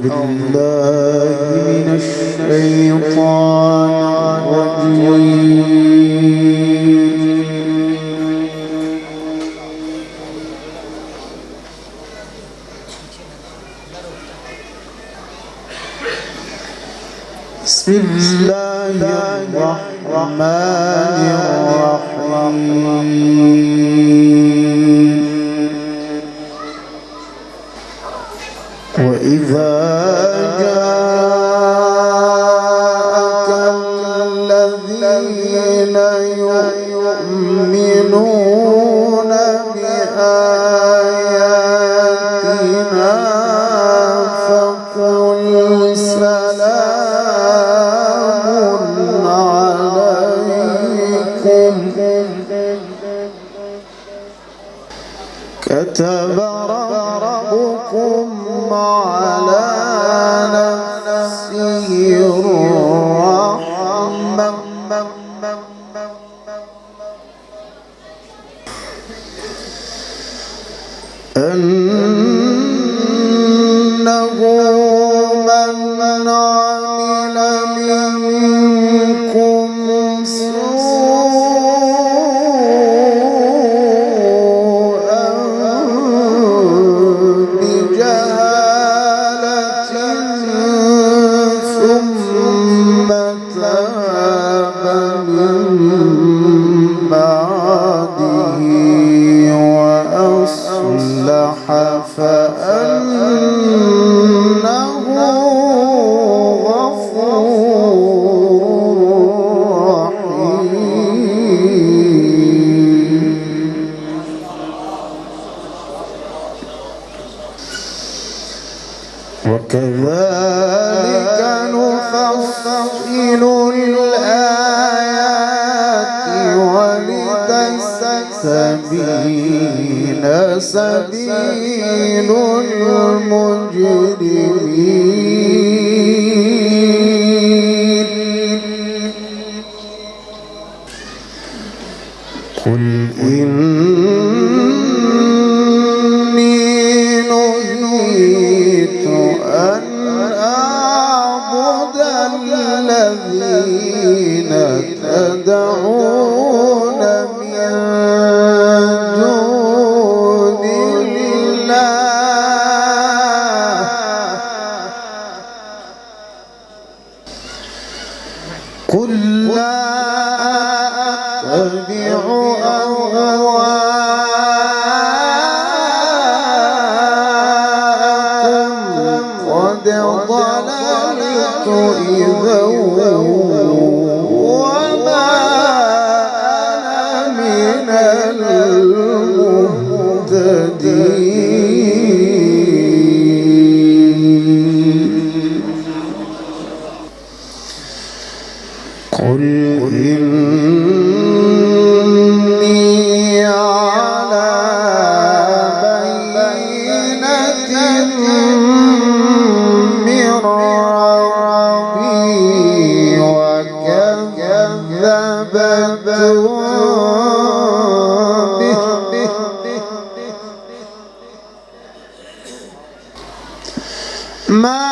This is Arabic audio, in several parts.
بالله من الشيطان الرجيم. بسم الله الرحمن الرحيم. وإذا جاءك الذين يؤمنون بآياتنا فقل سلام عليكم كتب ربكم على نفسه الرحمة أنه من عمل منكم سوءا بجهالة ثم تاب من بعده وأصلح فأنه غفور رحيم. وكذلك نفصل الآيات ولتستبين سبيل المجرمين. قل إني نهيت أن أعبد الذين تدعون من دون الله قل لا أتبع أهواءكم قد ضللت إذا وما أنا من المهتدين. قل إني على بينة من ربي وكذبتم به ما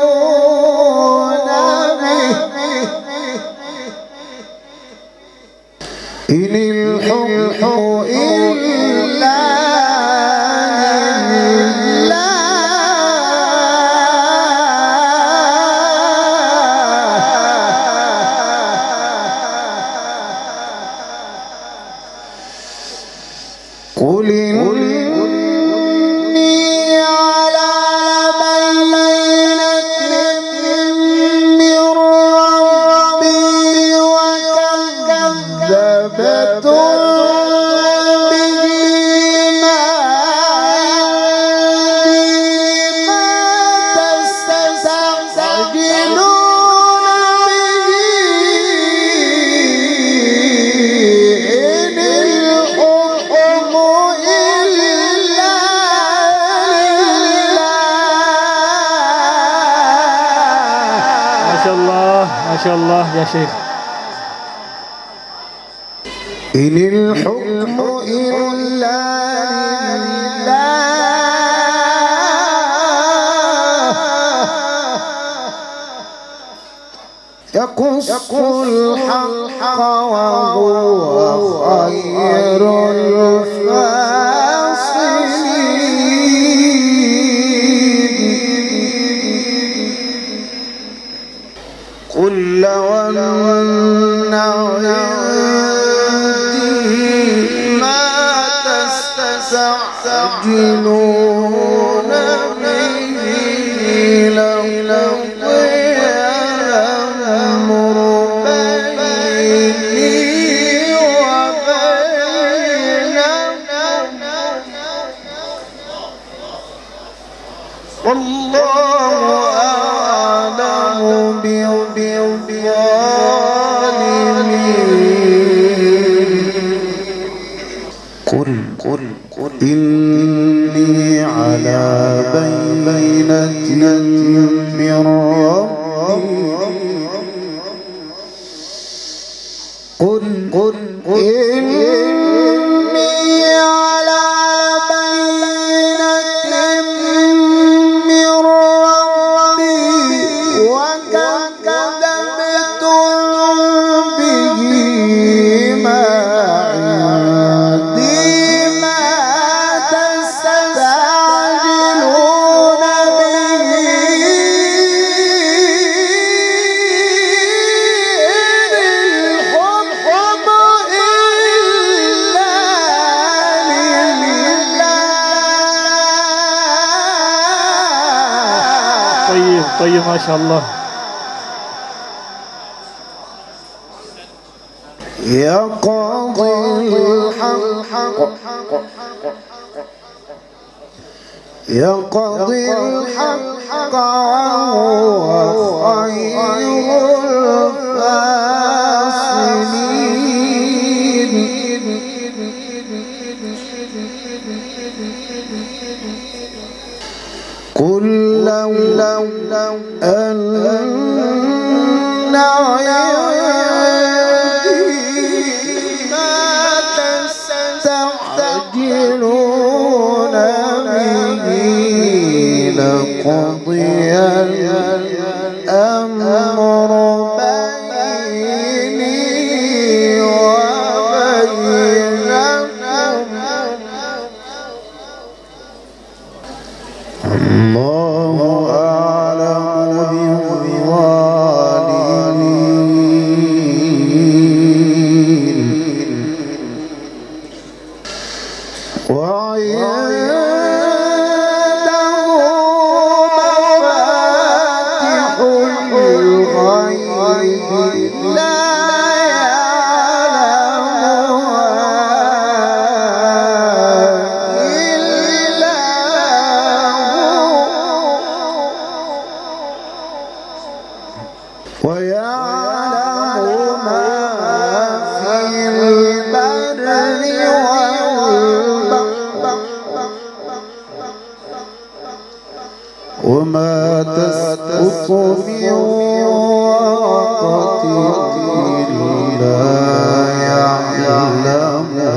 تستعجلون به إن الحكم إلا لله قل إني على بينة من ربي وكذبتم به ما عندي ما تستعجلون به إن الحكم إلا ما شاء الله ما شاء الله يا شيخ. إن الحكم إلا لله يقص الحق وهو خير الفاصلين قل لو أن عندي ما تستعجلون به لقضي الأمر بيني وبينكم والله أعلم بالظالمين قل إني على بينة من ربي قل إني على بينة من ربي وكذبتم به ما عندي ما تستعجلون به طيب ما شاء الله. يقضي الحق وهو خير الفاصلين قل لو أن عندي ما تستعجلون به لقضي الأمر بيني وبينكم الله أعلم بالظالمين وعنده مفاتح الغيب لا ويعلم ما في البر والبحر وما تسقط من ورقة إلا يعلمها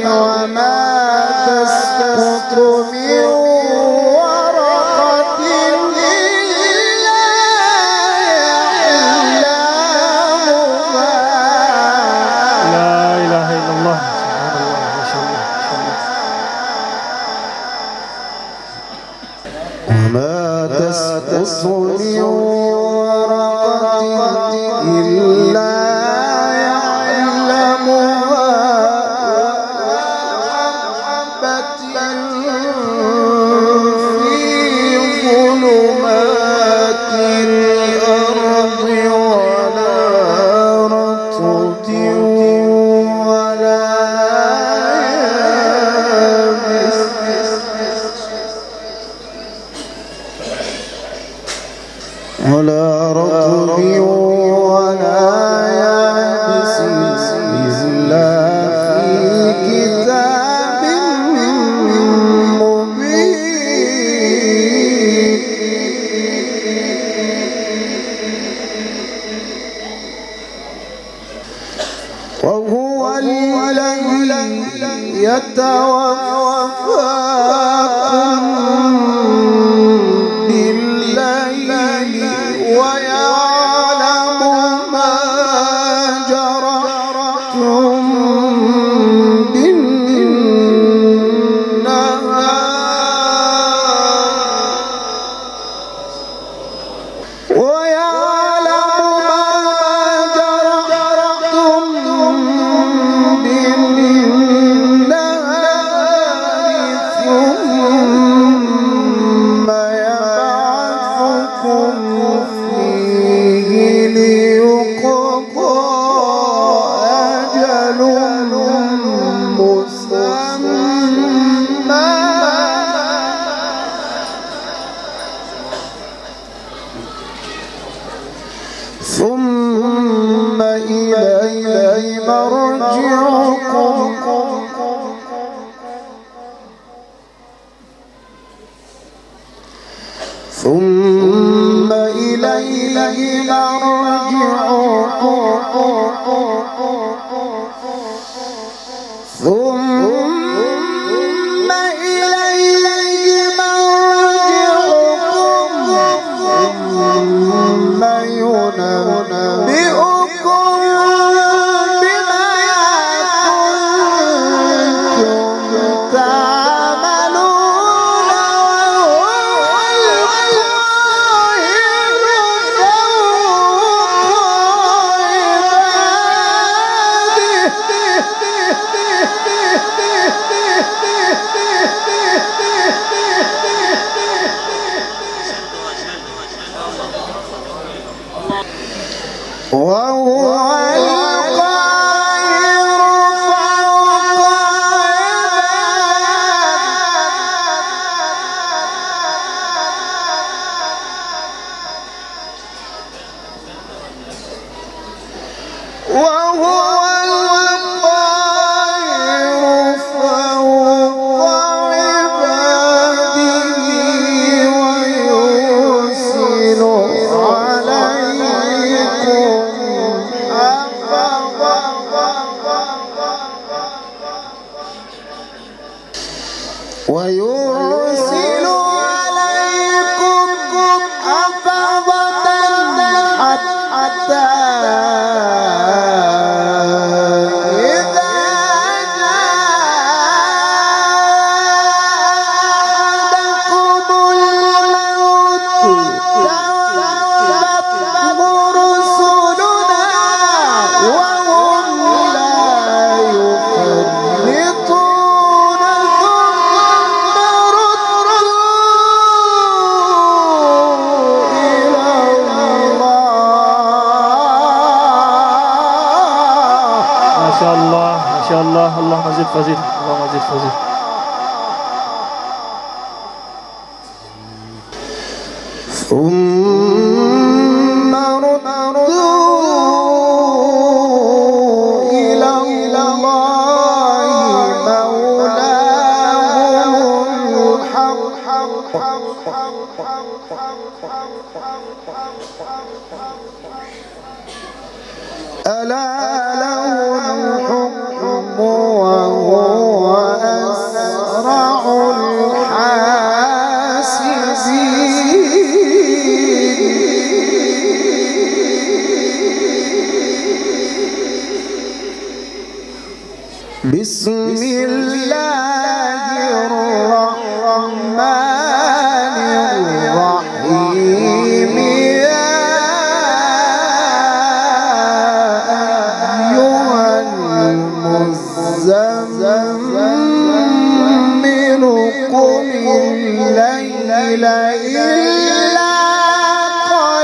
وما تسقط من ورقة إلا يعلمها لا إله إلا الله سبحان الله ما شاء الله وما تسقط من ورقة إلا ولا ولا رطب ولا يابس إلا في كتاب مبين وهو الذي يتوفاكم بالليل ويعلم ما جرحتم بالنهار ثم يبعثكم فيه ليقضى أجل مسمى ثم إليه مرجعكم ثم إليه مرجعكم ثم إليه مرجعكم ثم ينبئكم بما كنتم تعملون وهو القاهر وهو القاهر فوق عباده وهو القاهر فوق عباده ويرسل عليكم حفظا ويرسل عليكم حفظة حتى إذا جاءكم الموت توفته رسلنا وهم لا يفرطون ثم ردوا إلى الله ما شاء الله ما شاء الله. اللهم زد فزد اللهم زد فزد. ثم ردوا إلى الله مولاهم الحق ألا له الحكم وهو أسرع الحاسبين بسم الله الرحمن الرحيم يا أيها المزمل قم الليل إلا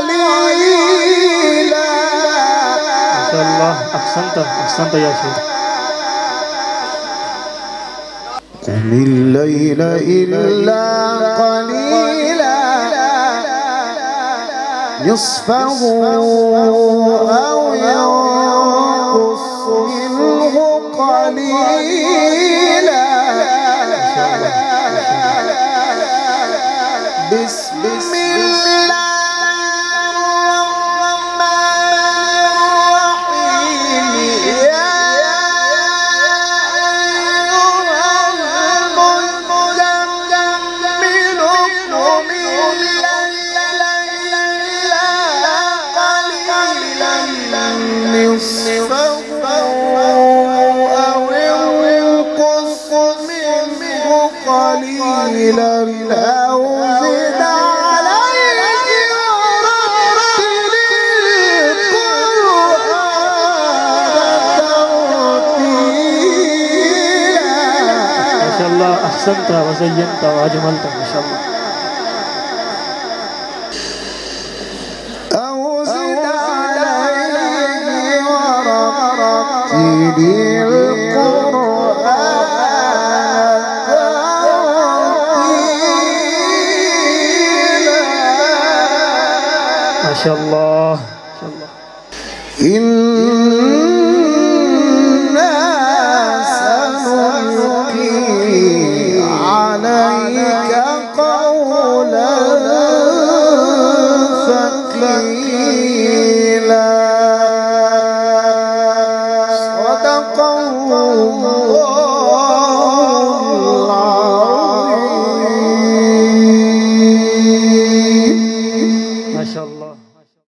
قليلا. ما شاء الله. أحسنت أحسنت يا شيخ. قم الليل إلا قليلا نصفه أو ينقص منه قليلا بسم الله الرحمن الرحيم يا قليلا أو زد عليه ورتل القرآن ترتيلا. ما شاء الله أحسنت وزينت وأجملت ما شاء الله. أو زد عليه ورتل ما شاء الله ما شاء الله. إنا سنلقي عليك قولا ثقيلا. صدق الله العظيم. ما شاء الله.